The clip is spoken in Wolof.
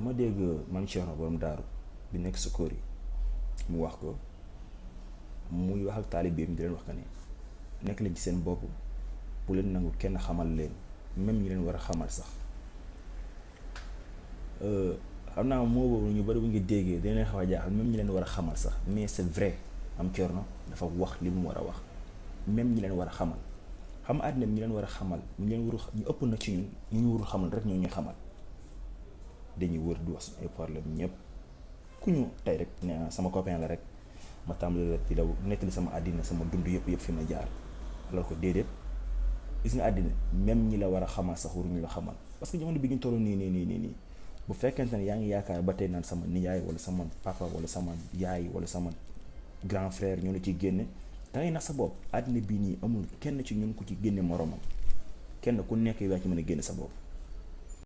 dama dégg maam Thierno borom daaru bi nekk Sukóor yi mu wax ko muy wax ak taalibeem di leen wax que ne nekk leen ci seen bopp bu leen nangu kenn xamal leen même ñi leen war a xamal sax xam naa moo boobu ñu bari bu ñu déggee dañ leen xaw a jaaxal même ñi leen war a xamal sax mais c'est vrai maam Thierno dafa wax li mu war a wax même ñi leen war a xamal xam àddina bi ñi leen war a xamal ñu leen warul ñu ëpp na ci ñun ñu warul xamal rek ñoo ñuy xamal dañuy wër di wax suñu ay problème ñëpp ku ñu tey rek ne sama copain la rek ma tàmbali rek di daw nettali sama àddina sama dund yëpp fi ma jaar alors que déedéet gis nga àddina même ñi la war a xamal sax waruñu la xamal parce que jamono bi ñu toll nii bu fekkente ne yaa ngi yaakaar ba tey naan sama nijaay wala sama papa wala sama yaay wala sama grand frère ñoo la ciy génne da ngay nax sa bopp àddina bii nii amul kenn ci ñun ku ci génne moromam kenn ku nekk yaa ci mën a génne sa bopp